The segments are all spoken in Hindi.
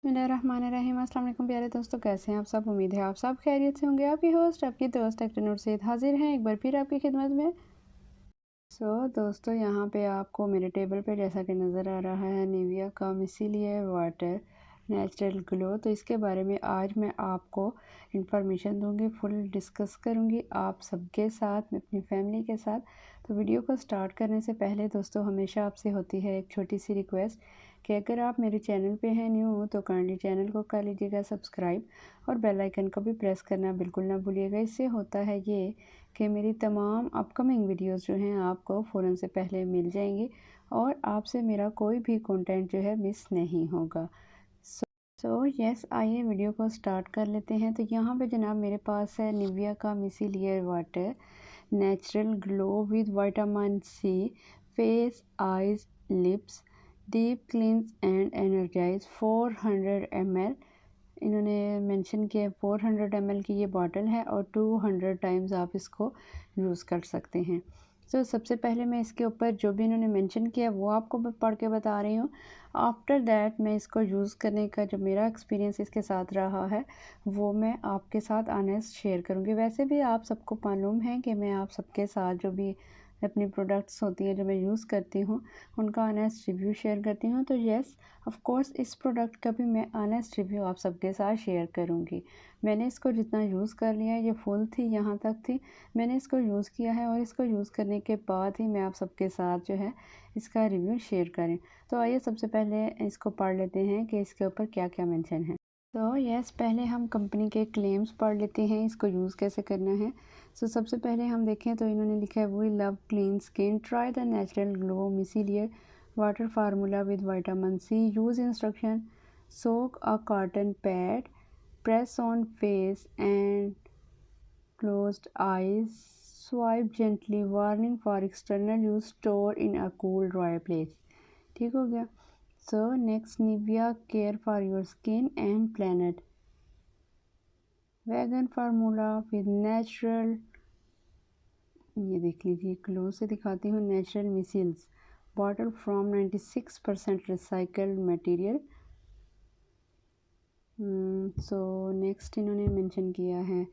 बिस्मिल्लाहिर्रहमानिर्रहीम। अस्सलाम वालेकुम प्यारे दोस्तों, कैसे हैं आप सब। उम्मीद है आप सब खैरियत से होंगे। आपकी होस्ट आपकी दोस्त एक्टर सैद हाजिर हैं एक बार फिर आपकी खिदमत में। दोस्तों, यहाँ पे आपको मेरे टेबल पे जैसा कि नज़र आ रहा है निविया का मिसेलियर वाटर नेचुरल ग्लो। तो इसके बारे में आज मैं आपको इन्फॉर्मेशन दूंगी, फुल डिस्कस करूंगी आप सबके साथ, मैं अपनी फैमिली के साथ। तो वीडियो को स्टार्ट करने से पहले दोस्तों हमेशा आपसे होती है एक छोटी सी रिक्वेस्ट कि अगर आप मेरे चैनल पे हैं न्यू हो तो काइंडली चैनल को कर लीजिएगा सब्सक्राइब और बेल आइकन को भी प्रेस करना बिल्कुल ना भूलिएगा। इससे होता है ये कि मेरी तमाम अपकमिंग वीडियोस जो हैं आपको फ़ौरन से पहले मिल जाएंगी और आपसे मेरा कोई भी कंटेंट जो है मिस नहीं होगा। यस, आइए वीडियो को स्टार्ट कर लेते हैं। तो यहाँ पे जनाब मेरे पास है निविया का micellar water natural glow with vitamin C face eyes lips deep cleanse and energize 400 ml। इन्होंने मेंशन किया 400 ml की ये बॉटल है और 200 टाइम्स आप इसको यूज़ कर सकते हैं। सबसे पहले मैं इसके ऊपर जो भी इन्होंने मेंशन किया वो आपको पढ़ के बता रही हूँ। आफ्टर दैट मैं इसको यूज़ करने का जो मेरा एक्सपीरियंस इसके साथ रहा है वो मैं आपके साथ ऑनेस्ट शेयर करूँगी। वैसे भी आप सबको मालूम है कि मैं आप सबके साथ जो भी अपनी प्रोडक्ट्स होती हैं जो मैं यूज़ करती हूँ उनका ऑनेस्ट रिव्यू शेयर करती हूँ। तो येस, ऑफ कोर्स इस प्रोडक्ट का भी मैं ऑनेस्ट रिव्यू आप सबके साथ शेयर करूँगी। मैंने इसको जितना यूज़ कर लिया, ये फुल थी यहाँ तक थी, मैंने इसको यूज़ किया है और इसको यूज़ करने के बाद ही मैं आप सबके साथ जो है इसका रिव्यू शेयर करें। तो आइए सबसे पहले इसको पढ़ लेते हैं कि इसके ऊपर क्या क्या मेंशन है। यस, पहले हम कंपनी के क्लेम्स पढ़ लेते हैं, इसको यूज़ कैसे करना है। सबसे पहले हम देखें तो इन्होंने लिखा है we love clean skin, try the natural glow micellar water formula with vitamin C, use instruction, soak a cotton pad, press on face and closed eyes, swipe gently, warning for external use, store in a cool dry place. ठीक हो गया। Next Nivea care for your skin and planet, vegan formula with natural, ये देख लीजिए क्लोज से दिखाती हूँ, natural micelles bottle from 96% recycled material. Next इन्होंने मेंशन किया है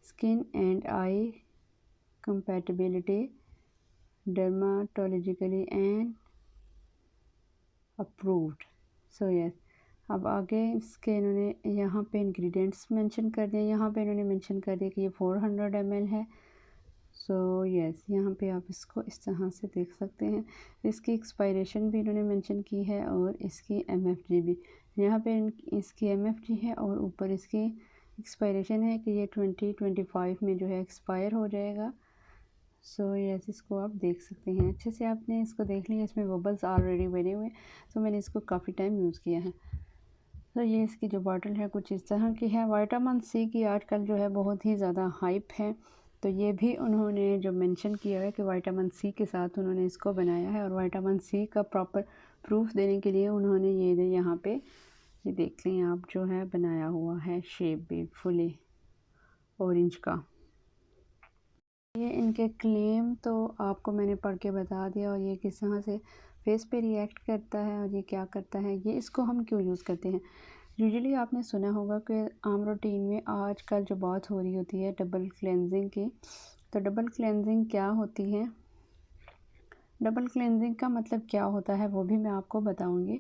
skin and I compatibility, dermatologically and approved. Yes, अब आगे इसके इन्होंने यहाँ पे इंग्रेडिएंट्स मेंशन कर दिए। यहाँ पे इन्होंने मेंशन कर दिया कि ये 400 ml है। यस, यहाँ पे आप इसको इस तरह से देख सकते हैं। इसकी एक्सपायरेशन भी इन्होंने मेंशन की है और इसकी MFG भी यहाँ पे इसकी MFG है और ऊपर इसकी एक्सपायरेशन है कि ये 2025 में जो है एक्सपायर हो जाएगा। यस, इसको आप देख सकते हैं अच्छे से, आपने इसको देख लिया, इसमें बबल्स ऑलरेडी बने हुए, तो मैंने इसको काफ़ी टाइम यूज़ किया है। ये इसकी जो बॉटल है कुछ इस तरह की है। विटामिन सी की आजकल जो है बहुत ही ज़्यादा हाइप है, तो ये भी उन्होंने जो मेंशन किया है कि विटामिन सी के साथ उन्होंने इसको बनाया है और विटामिन सी का प्रॉपर प्रूफ देने के लिए उन्होंने ये यहाँ पे ये देख लें आप जो है बनाया हुआ है शेप भी फुली ऑरेंज का। ये इनके क्लेम तो आपको मैंने पढ़ के बता दिया और ये किस तरह से फेस पे रिएक्ट करता है और ये क्या करता है, ये इसको हम क्यों यूज़ करते हैं। यूजुअली आपने सुना होगा कि आम रूटीन में आजकल जो बात हो रही होती है डबल क्लेंजिंग की, तो डबल क्लेंजिंग क्या होती है, डबल क्लेंजिंग का मतलब क्या होता है वो भी मैं आपको बताऊंगी।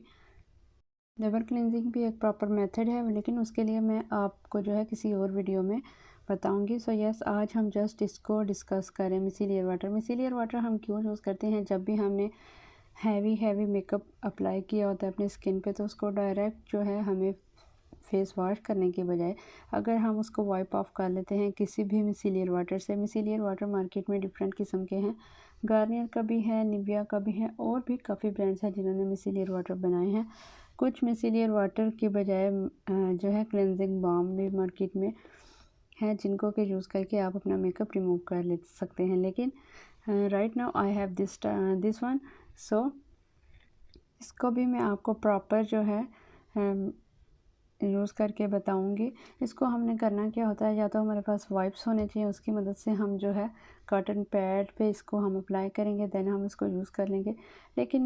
डबल क्लेंजिंग भी एक प्रॉपर मेथड है, लेकिन उसके लिए मैं आपको जो है किसी और वीडियो में बताऊंगी। यस, आज हम जस्ट इसको डिस्कस करें। मिसेलियर वाटर हम क्यों यूज़ करते हैं, जब भी हमने हैवी मेकअप अप्लाई किया होता है अपनी स्किन पे, तो उसको डायरेक्ट जो है हमें फेस वॉश करने के बजाय अगर हम उसको वाइप ऑफ कर लेते हैं किसी भी मिसेलियर वाटर से। मिसेलियर वाटर मार्केट में डिफरेंट किस्म के हैं, गार्नियर का भी है, निविया का भी है और भी काफ़ी ब्रांड्स हैं जिन्होंने मिसेलियर वाटर बनाए हैं। कुछ मिसेलियर वाटर के बजाय जो है क्लेंजिंग बाम भी मार्केट में है जिनको कि यूज़ करके आप अपना मेकअप रिमूव कर ले सकते हैं। लेकिन right now I have this one, इसको भी मैं आपको प्रॉपर जो है यूज़ करके बताऊंगी। इसको हमने करना क्या होता है, या तो हमारे पास वाइप्स होने चाहिए, उसकी मदद से हम जो है कॉटन पैड पे इसको हम अप्लाई करेंगे, देन हम इसको यूज़ कर लेंगे। लेकिन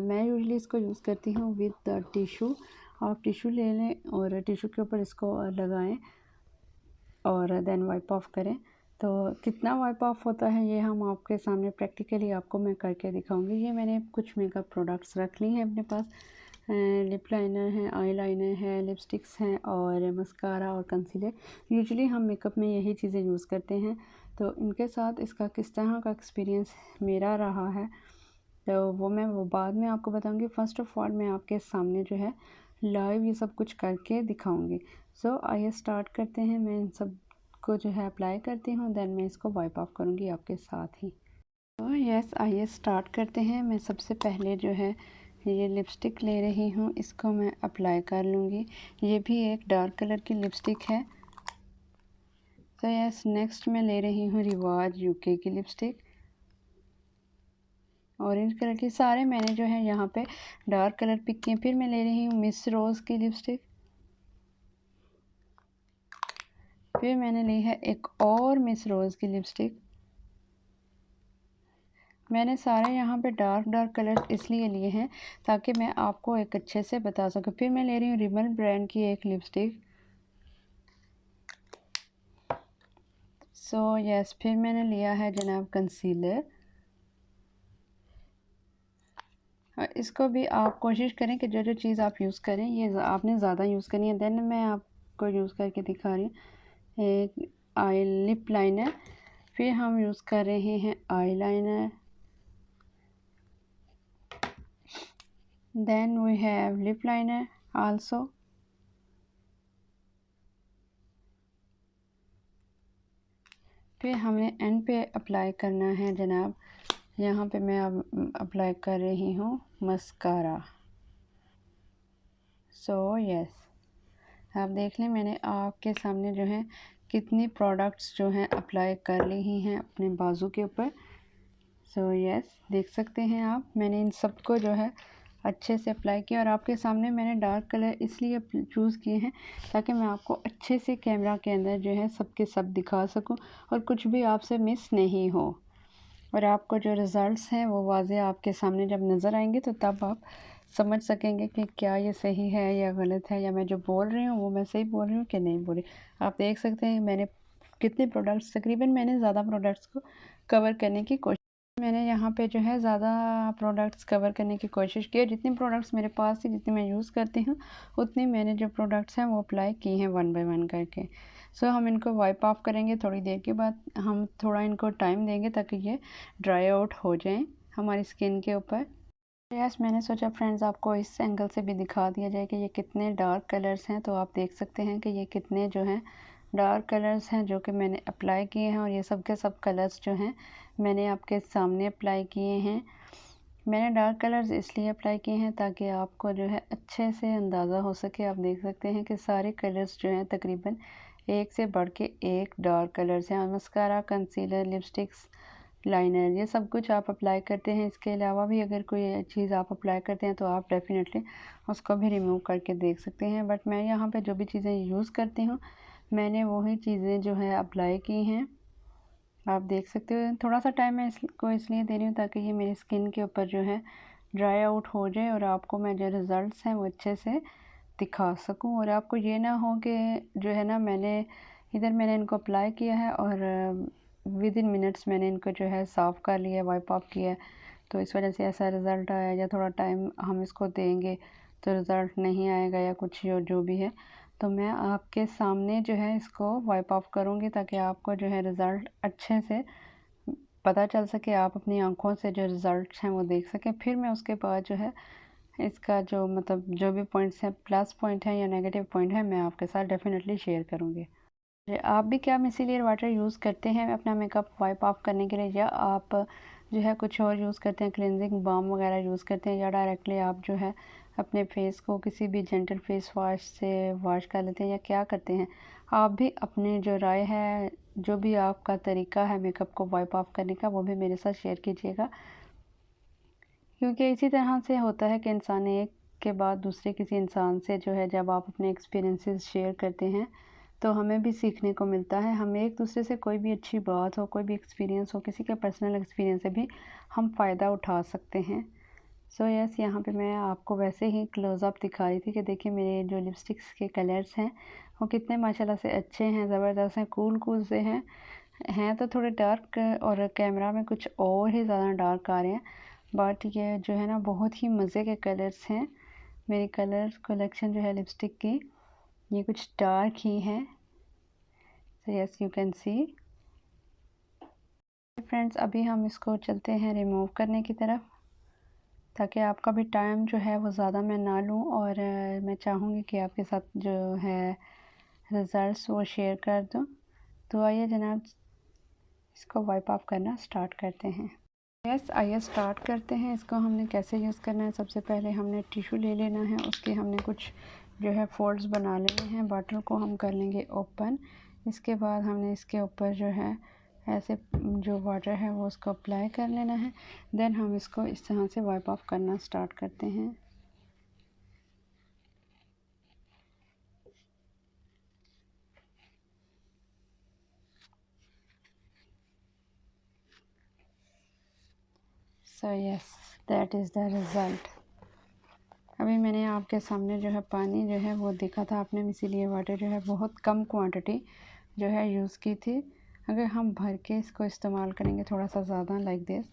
मैं यूजुअली इसको यूज़ करती हूँ विद द टिशू आप टिश्यू ले लें और टिश्यू के ऊपर इसको लगाएं और देन वाइप ऑफ करें। तो कितना वाइप ऑफ होता है ये हम आपके सामने प्रैक्टिकली आपको मैं करके दिखाऊंगी। ये मैंने कुछ मेकअप प्रोडक्ट्स रख ली हैं अपने पास। लिप लाइनर है, आई लाइनर है, लिपस्टिक्स हैं और मस्कारा और कंसीलर। यूजुअली हम मेकअप में यही चीज़ें यूज़ करते हैं। तो इनके साथ इसका किस तरह का एक्सपीरियंस मेरा रहा है तो वो बाद में आपको बताऊंगी। फ़र्स्ट ऑफ़ ऑल मैं आपके सामने जो है लाइव ये सब कुछ करके दिखाऊंगी। सो आइए स्टार्ट करते हैं। मैं इन सब को जो है अप्लाई करती हूँ, देन मैं इसको वाइप ऑफ करूँगी आपके साथ ही। तो यस, आइए स्टार्ट करते हैं। मैं सबसे पहले जो है ये लिपस्टिक ले रही हूँ, इसको मैं अप्लाई कर लूँगी। ये भी एक डार्क कलर की लिपस्टिक है। तो यस, नेक्स्ट मैं ले रही हूँ रिवाज यूके की लिपस्टिक, ऑरेंज कलर की। सारे मैंने जो है यहाँ पे डार्क कलर पिक किए। फिर मैं ले रही हूँ मिस रोज़ की लिपस्टिक। फिर मैंने ली है एक और मिस रोज़ की लिपस्टिक। मैंने सारे यहाँ पे डार्क डार्क कलर इसलिए लिए हैं ताकि मैं आपको एक अच्छे से बता सकूँ। फिर मैं ले रही हूँ रिबल ब्रांड की एक लिपस्टिक। सो यस, फिर मैंने लिया है जनाब कंसीलर। इसको भी आप कोशिश करें कि जो जो चीज़ आप यूज़ करें ये आपने ज़्यादा यूज़ करनी है। देन मैं आपको यूज़ करके दिखा रही हूँ एक आई लिप लाइनर। फिर हम यूज़ कर रहे हैं eye liner. Then we have lip liner also. फिर हमने एंड पे अप्लाई करना है जनाब। यहाँ पे मैं अब अप्लाई कर रही हूँ मस्कारा। सो यस, आप देख लें मैंने आपके सामने जो है कितनी प्रोडक्ट्स जो हैं अप्लाई कर ली ही हैं अपने बाजू के ऊपर। सो यस, देख सकते हैं आप, मैंने इन सब को जो है अच्छे से अप्लाई किया। और आपके सामने मैंने डार्क कलर इसलिए चूज़ किए हैं ताकि मैं आपको अच्छे से कैमरा के अंदर जो है सब के सब दिखा सकूं और कुछ भी आपसे मिस नहीं हो। और आपको जो रिज़ल्ट्स हैं वो वाज़ेह आपके सामने जब नज़र आएंगे तो तब आप समझ सकेंगे कि क्या ये सही है या गलत है, या मैं जो बोल रही हूँ वो मैं सही बोल रही हूँ कि नहीं बोल रही। आप देख सकते हैं मैंने कितने प्रोडक्ट्स, तकरीबन मैंने ज़्यादा प्रोडक्ट्स को कवर करने की कोशिश, मैंने यहाँ पे जो है ज़्यादा प्रोडक्ट्स कवर करने की कोशिश की है। जितने प्रोडक्ट्स मेरे पास थी, जितने मैं यूज़ करती हूँ, उतनी मैंने जो प्रोडक्ट्स हैं वो अप्लाई की हैं वन बाय वन करके। सो हम इनको वाइप ऑफ करेंगे थोड़ी देर के बाद। हम थोड़ा इनको टाइम देंगे ताकि ये ड्राई आउट हो जाएं हमारी स्किन के ऊपर। यस, मैंने सोचा फ्रेंड्स आपको इस एंगल से भी दिखा दिया जाए कि ये कितने डार्क कलर्स हैं। तो आप देख सकते हैं कि ये कितने जो हैं डार्क कलर्स हैं जो कि मैंने अप्लाई किए हैं। और ये सब के सब कलर्स जो हैं मैंने आपके सामने अप्लाई किए हैं। मैंने डार्क कलर्स इसलिए अप्लाई किए हैं ताकि आपको जो है अच्छे से अंदाज़ा हो सके। आप देख सकते हैं कि सारे कलर्स जो हैं तकरीबन एक से बढ़ के एक डार्क कलर्स हैं। और मस्कारा, कंसीलर, लिपस्टिक्स, लाइनर, ये सब कुछ आप अप्लाई करते हैं। इसके अलावा भी अगर कोई चीज़ आप अप्लाई करते हैं तो आप डेफ़िनेटली उसको भी रिमूव करके देख सकते हैं। बट मैं यहाँ पे जो भी चीज़ें यूज़ करती हूँ मैंने वही चीज़ें जो है अप्लाई की हैं। आप देख सकते हो थोड़ा सा टाइम मैं इसको इसलिए दे रही हूँ ताकि ये मेरी स्किन के ऊपर जो है ड्राई आउट हो जाए और आपको मैं जो रिज़ल्ट्स हैं वो अच्छे से दिखा सकूं। और आपको ये ना हो कि जो है ना मैंने इनको अप्लाई किया है और विद इन मिनट्स मैंने इनको जो है साफ़ कर लिया, वाइप ऑफ किया है, तो इस वजह से ऐसा रिज़ल्ट आया। या थोड़ा टाइम हम इसको देंगे तो रिज़ल्ट नहीं आएगा या कुछ जो भी है। तो मैं आपके सामने जो है इसको वाइप ऑफ करूँगी ताकि आपको जो है रिज़ल्ट अच्छे से पता चल सके, आप अपनी आंखों से जो रिज़ल्ट हैं वो देख सकें। फिर मैं उसके बाद जो है इसका जो मतलब जो भी पॉइंट्स हैं, प्लस पॉइंट है या नेगेटिव पॉइंट है, मैं आपके साथ डेफिनेटली शेयर करूँगी। आप भी क्या मिसेलियर वाटर यूज़ करते हैं अपना मेकअप वाइप ऑफ करने के लिए, या आप जो है कुछ और यूज़ करते हैं, क्लिनजिंग बाम वगैरह यूज़ करते हैं, या डायरेक्टली आप जो है अपने फेस को किसी भी जेंटल फेस वाश से वॉश कर लेते हैं, या क्या करते हैं? आप भी अपनी जो राय है, जो भी आपका तरीका है मेकअप को वाइप ऑफ करने का, वो भी मेरे साथ शेयर कीजिएगा। क्योंकि इसी तरह से होता है कि इंसान एक के बाद दूसरे किसी इंसान से जो है जब आप अपने एक्सपीरियंसेस शेयर करते हैं तो हमें भी सीखने को मिलता है। हम एक दूसरे से कोई भी अच्छी बात हो, कोई भी एक्सपीरियंस हो, किसी का पर्सनल एक्सपीरियंस से भी हम फ़ायदा उठा सकते हैं। सो यस, यहाँ पे मैं आपको वैसे ही क्लोज़अप दिखा रही थी कि देखिए मेरे जो लिपस्टिक्स के कलर्स हैं वो कितने माशाल्लाह से अच्छे हैं, ज़बरदस्त हैं, कूल से हैं तो थोड़े डार्क और कैमरा में कुछ और ही ज़्यादा डार्क आ रहे हैं, बट ये जो है ना बहुत ही मज़े के कलर्स हैं। मेरी कलर कलेक्शन जो है लिपस्टिक की ये कुछ डार्क ही है। So yes, you can see. Friends, अभी हम इसको चलते हैं रिमूव करने की तरफ, ताकि आपका भी टाइम जो है वो ज़्यादा मैं ना लूँ, और मैं चाहूँगी कि आपके साथ जो है रिज़ल्ट्स वो शेयर कर दूँ। तो आइए जनाब, इसको वाइप ऑफ करना स्टार्ट करते हैं। यस, आइए स्टार्ट करते हैं। इसको हमने कैसे यूज़ करना है, सबसे पहले हमने टिश्यू ले लेना है, उसके हमने कुछ जो है फोल्ड्स बना लेने हैं। बॉटल को हम कर लेंगे ओपन। इसके बाद हमने इसके ऊपर जो है ऐसे जो वाटर है वो उसको अप्लाई कर लेना है। देन हम इसको इस तरह से वाइप ऑफ करना स्टार्ट करते हैं। So yes, that is the result. अभी मैंने आपके सामने जो है पानी जो है वो देखा था आपने, इसीलिए वाटर जो है बहुत कम क्वांटिटी जो है यूज़ की थी। अगर हम भर के इसको इस्तेमाल करेंगे थोड़ा सा ज़्यादा लाइक दिस,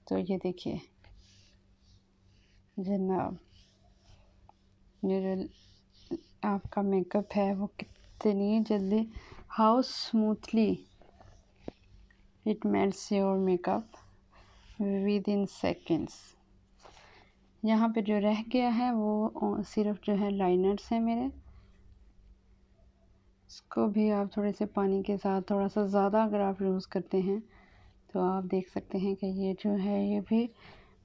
तो ये देखिए जनाब, ये जो आपका मेकअप है वो कितनी जल्दी, how smoothly it melts your makeup with in seconds. यहाँ पे जो रह गया है वो सिर्फ जो है लाइनर्स हैं मेरे। इसको भी आप थोड़े से पानी के साथ थोड़ा सा ज़्यादा अगर आप यूज़ करते हैं तो आप देख सकते हैं कि ये जो है ये भी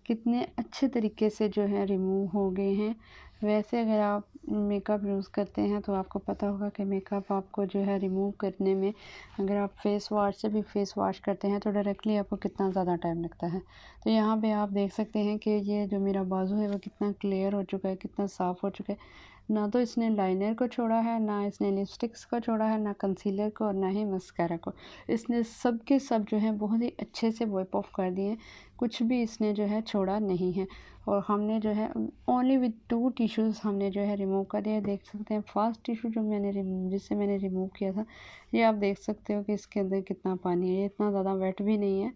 कितने अच्छे तरीके से जो है रिमूव हो गए हैं। वैसे अगर आप मेकअप यूज़ करते हैं तो आपको पता होगा कि मेकअप आपको जो है रिमूव करने में, अगर आप फेस वॉश से भी फेस वॉश करते हैं तो डायरेक्टली आपको कितना ज़्यादा टाइम लगता है। तो यहाँ पे आप देख सकते हैं कि ये जो मेरा बाजू है वो कितना क्लियर हो चुका है, कितना साफ़ हो चुका है। ना तो इसने लाइनर को छोड़ा है, ना इसने लिपस्टिक्स को छोड़ा है, ना कंसीलर को, और ना ही मस्कारा को। इसने सब के सब जो है बहुत ही अच्छे से वाइप ऑफ कर दिए, कुछ भी इसने जो है छोड़ा नहीं है। और हमने जो है ओनली विद 2 टिश्यूज़ हमने जो है रिमूव कर दिया। देख सकते हैं फर्स्ट टिश्यू जो मैंने जिससे मैंने रिमूव किया था, ये आप देख सकते हो कि इसके अंदर कितना पानी है, ये इतना ज़्यादा वेट भी नहीं है,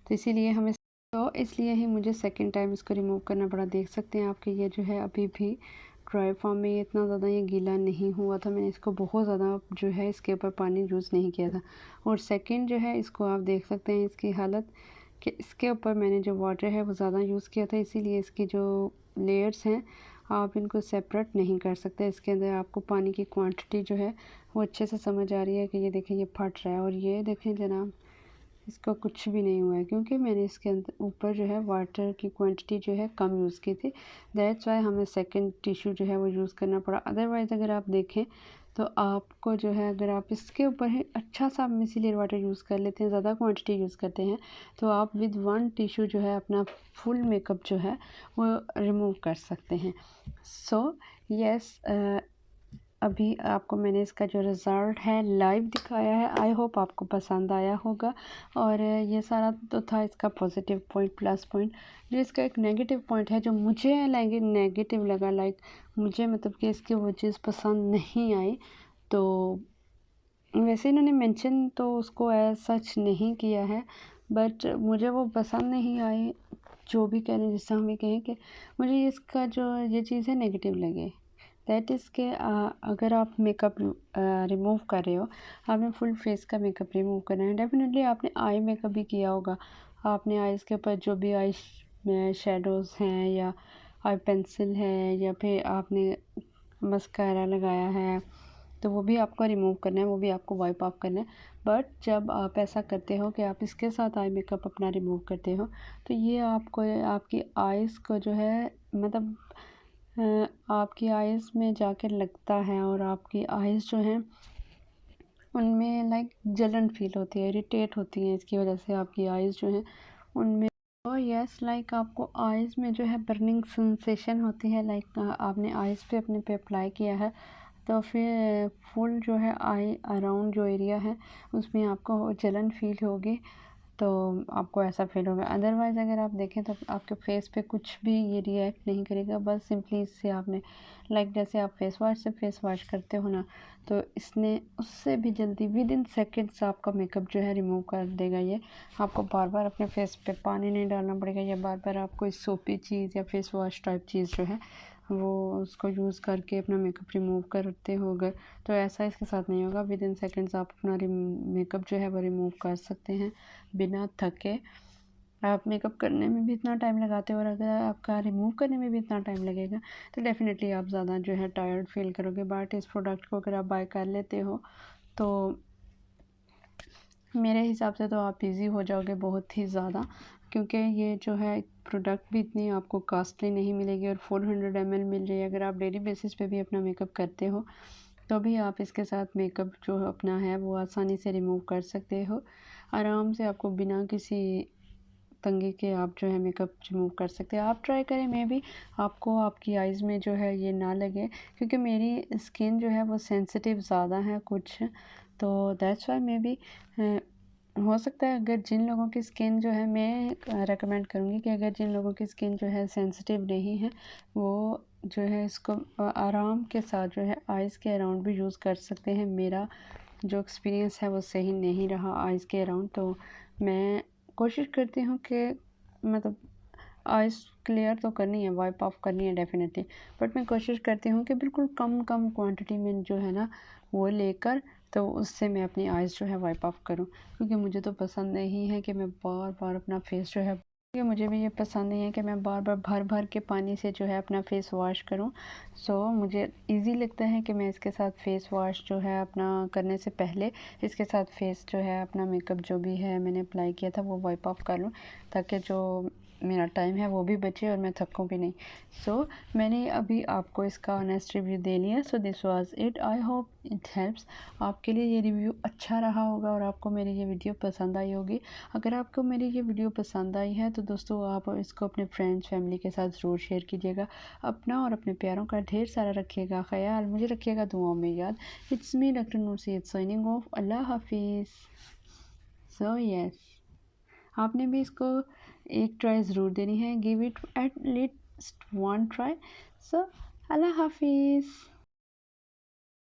तो इसीलिए हमें इसलिए ही मुझे सेकंड टाइम इसको रिमूव करना पड़ा। देख सकते हैं आपके ये जो है अभी भी ड्राई फॉर्म में, ये इतना ज़्यादा ये गीला नहीं हुआ था। मैंने इसको बहुत ज़्यादा जो है इसके ऊपर पानी यूज़ नहीं किया था। और सेकंड जो है इसको आप देख सकते हैं इसकी हालत, कि इसके ऊपर मैंने जो वाटर है वो ज़्यादा यूज़ किया था, इसीलिए इसकी जो लेयर्स हैं आप इनको सेपरेट नहीं कर सकते। इसके अंदर आपको पानी की क्वांटिटी जो है वो अच्छे से समझ आ रही है कि ये देखें ये फट रहा है, और ये देखें जनाब इसको कुछ भी नहीं हुआ है, क्योंकि मैंने इसके अंदर ऊपर जो है वाटर की क्वांटिटी जो है कम यूज़ की थी। दैट्स वाई हमें सेकंड टिश्यू जो है वो यूज़ करना पड़ा। अदरवाइज़ अगर आप देखें तो आपको जो है, अगर आप इसके ऊपर ही अच्छा सा मिसिलर वाटर यूज़ कर लेते हैं, ज़्यादा क्वांटिटी यूज़ करते हैं, तो आप विद 1 टिश्यू जो है अपना फुल मेकअप जो है वो रिमूव कर सकते हैं। सो यस, अभी आपको मैंने इसका जो रिज़ल्ट है लाइव दिखाया है। आई होप आपको पसंद आया होगा। और ये सारा तो था इसका पॉजिटिव पॉइंट, प्लस पॉइंट। जो इसका एक नेगेटिव पॉइंट है जो मुझे नेगेटिव लगा, लाइक मुझे मतलब कि इसकी वो चीज़ पसंद नहीं आई। तो वैसे इन्होंने मेंशन तो उसको एज सच नहीं किया है, बट मुझे वो पसंद नहीं आई। जो भी कह रहे हैं, जिससे हम ये कहें कि मुझे इसका जो ये चीज़ है नेगेटिव लगे, दैट इज़ के अगर आप मेकअप रिमूव कर रहे हो, आपने फुल फेस का मेकअप रिमूव करना है, डेफिनेटली आपने आई मेकअप भी किया होगा। आपने आइज़ के ऊपर जो भी आई शेडोज़ हैं या आई पेंसिल है या फिर आपने मस्कारा लगाया है, तो वो भी आपको रिमूव करना है, वो भी आपको वाइप ऑफ करना है। बट जब आप ऐसा करते हो कि आप इसके साथ आई मेकअप अपना रिमूव करते हो, तो ये आपको आपकी आइज़ को जो है मतलब आपकी आइज़ में जाकर लगता है, और आपकी आइज़ जो हैं उनमें लाइक जलन फील होती है, इरिटेट होती है। इसकी वजह से आपकी आइज़ जो हैं उनमें, और यस लाइक आपको आइज़ में जो है बर्निंग सेंसेशन होती है। लाइक आपने आइज़ पे अपने पे अप्लाई किया है, तो फिर फुल जो है आई अराउंड जो एरिया है उसमें आपको जलन फील होगी। तो आपको ऐसा फील होगा। अदरवाइज़ अगर आप देखें तो आपके फेस पे कुछ भी ये रिएक्ट नहीं करेगा। बस सिंपली इससे आपने लाइक जैसे आप फेस वाश से फेस वॉश करते हो ना, तो इसने उससे भी जल्दी विद इन सेकेंड्स आपका मेकअप जो है रिमूव कर देगा। ये आपको बार बार अपने फेस पे पानी नहीं डालना पड़ेगा, या बार बार आपको इस सोपी चीज़ या फेस वॉश टाइप चीज़ जो है वो उसको यूज़ करके अपना मेकअप रिमूव करते हो अगर, तो ऐसा इसके साथ नहीं होगा। विद इन सेकेंड्स आप अपना मेकअप जो है वो रिमूव कर सकते हैं बिना थके। आप मेकअप करने में भी इतना टाइम लगाते हो और अगर आपका रिमूव करने में भी इतना टाइम लगेगा तो डेफ़िनेटली आप ज़्यादा जो है टायर्ड फील करोगे। बट इस प्रोडक्ट को अगर आप बाय कर लेते हो तो मेरे हिसाब से तो आप इजी हो जाओगे बहुत ही ज़्यादा, क्योंकि ये जो है प्रोडक्ट भी इतनी आपको कॉस्टली नहीं मिलेगी और 400 ml मिल रही है। अगर आप डेली बेसिस पे भी अपना मेकअप करते हो तो भी आप इसके साथ मेकअप जो अपना है वो आसानी से रिमूव कर सकते हो। आराम से आपको बिना किसी तंगी के आप जो है मेकअप रिमूव कर सकते हैं। आप ट्राई करें, मे भी आपको आपकी आइज़ में जो है ये ना लगे, क्योंकि मेरी स्किन जो है वो सेंसिटिव ज़्यादा है कुछ, तो दैट्स वाई मे बी हो सकता है। अगर जिन लोगों की स्किन जो है, मैं रेकमेंड करूँगी कि अगर जिन लोगों की स्किन जो है सेंसिटिव नहीं है वो जो है इसको आराम के साथ जो है आइज़ के अराउंड भी यूज़ कर सकते हैं। मेरा जो एक्सपीरियंस है वो सही नहीं रहा आइज़ के अराउंड, तो मैं कोशिश करती हूँ कि मतलब आइज़ क्लियर तो करनी है, वाइप ऑफ करनी है डेफ़िनेटली, बट मैं कोशिश करती हूँ कि बिल्कुल कम कम क्वांटिटी में जो है ना वो लेकर, तो उससे मैं अपनी आइज़ जो है वाइप ऑफ करूँ। क्योंकि मुझे तो पसंद नहीं है कि मैं बार बार अपना फेस जो है, क्योंकि मुझे भी ये पसंद नहीं है कि मैं बार बार भर भर के पानी से जो है अपना फेस वॉश करूँ। सो मुझे इजी लगता है कि मैं इसके साथ फेस वॉश जो है अपना करने से पहले इसके साथ फेस जो है अपना मेकअप जो भी है मैंने अप्लाई किया था वो वाइप ऑफ कर लूँ, ताकि जो मेरा टाइम है वो भी बचे और मैं थकूँ भी नहीं। सो मैंने अभी आपको इसका ऑनेस्ट रिव्यू दे लिया। So this was it, I hope it helps. आपके लिए ये रिव्यू अच्छा रहा होगा और आपको मेरी ये वीडियो पसंद आई होगी। अगर आपको मेरी ये वीडियो पसंद आई है तो दोस्तों आप इसको अपने फ्रेंड्स फैमिली के साथ ज़रूर शेयर कीजिएगा। अपना और अपने प्यारों का ढेर सारा रखिएगा ख्याल, मुझे रखिएगा दुआओं में याद। It's me doctor Noor Syed signing off. अल्लाह हाफिज़। सो यस, आपने भी इसको एक ट्राई ज़रूर देनी है। Give it at least one try. So अल्लाह हाफिज़।